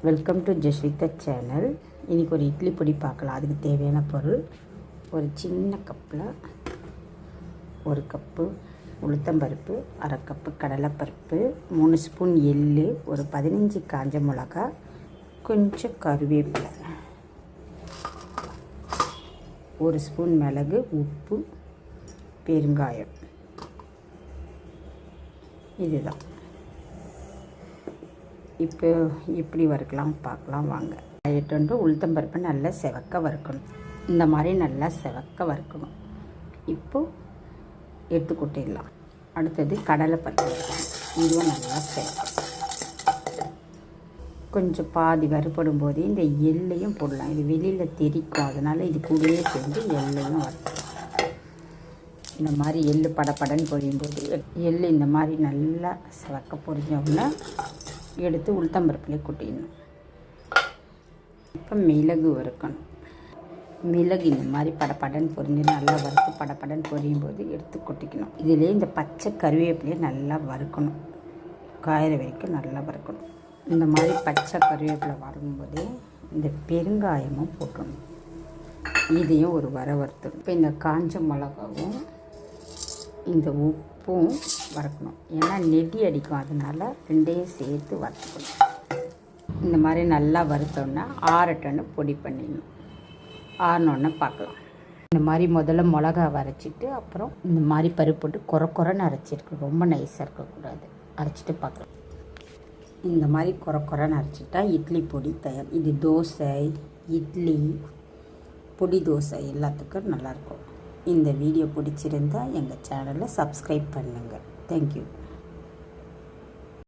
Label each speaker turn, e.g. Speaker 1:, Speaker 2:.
Speaker 1: Welcome to Jasvitha channel. இன்றைக்கி ஒரு இட்லி பொடி பார்க்கலாம். அதுக்கு தேவையான பொருள் ஒரு சின்ன கப்பில் 1 கப்பு உளுத்தம்பருப்பு, 1/2 கப்பு கடலைப்பருப்பு, 3 ஸ்பூன் எள்ளு, ஒரு 15 காஞ்ச மிளகா, கொஞ்சம் கருவேப்பிலை, 1 ஸ்பூன் மிளகு, உப்பு, பெருங்காயம். இதுதான். இப்போ எப்படி வறுக்கலாம் பார்க்கலாம் வாங்க. எட்டு உளுத்தம்பருப்பை நல்லா செவக்க வறுக்கணும். இந்த மாதிரி நல்லா செவக்க வறுக்கணும். இப்போது எடுத்து கொட்டிடலாம். அடுத்தது கடலைப்பருப்பு வறுக்கணும். இதுவும் நல்லா செவக்கணும். கொஞ்சம் பாதி வறுப்படும் போதே இந்த எள்ளையும் போடலாம். இது வெளியில் தெரிக்கும், அதனால் இது கூடயே சேர்ந்து எள்ளையும் வறுக்கலாம். இந்த மாதிரி எள்ளு படப்படன்னு பொரியும்போது எள்ளு இந்த மாதிரி நல்லா செவக்க பொரிஞ்சோம்னா எடுத்து உளுத்தம்பருப்புலேயே கொட்டிடணும். இப்போ மிளகு வறுக்கணும். மிளகு இந்த மாதிரி படப்படன்னு பொரிஞ்சு நல்லா வறுத்து படப்படன்னு பொரியும் போது எடுத்து கொட்டிக்கணும். இதிலே இந்த பச்சை கருவேப்பிலையை நல்லா வறுக்கணும். காயிற வரைக்கும் நல்லா வறுக்கணும். இந்த மாதிரி பச்சை கருவேப்பிலை வறுக்கும்போதே இந்த பெருங்காயமும் போட்டணும். இதையும் ஒரு வறுத்துடும். இப்போ இந்த காஞ்ச மிளகாவும் இந்த உப்பும் வறுக்கணும். ஏன்னா நெடி அடிக்கும், அதனால் ரெண்டையும் சேர்த்து வறுத்துக்கணும். இந்த மாதிரி நல்லா வறுத்தோன்னா ஆறட்டன்னு பொடி பண்ணிடணும். ஆறினோன்னு பார்க்கலாம். இந்த மாதிரி முதல்ல மிளகா வரைச்சிட்டு அப்புறம் இந்த மாதிரி பருப்பு போட்டு குறைன்னு அரைச்சிருக்கு. ரொம்ப நைஸாக இருக்கக்கூடாது. அரைச்சிட்டு பார்க்கலாம். இந்த மாதிரி குறைன்னு அரைச்சிட்டா இட்லி பொடி தயார். இது தோசை, இட்லி, பொடி தோசை எல்லாத்துக்கும் நல்லாயிருக்கும். இந்த வீடியோ பிடிச்சிருந்தால் எங்கள் சேனலை சப்ஸ்கிரைப் பண்ணுங்கள். தேங்க்யூ.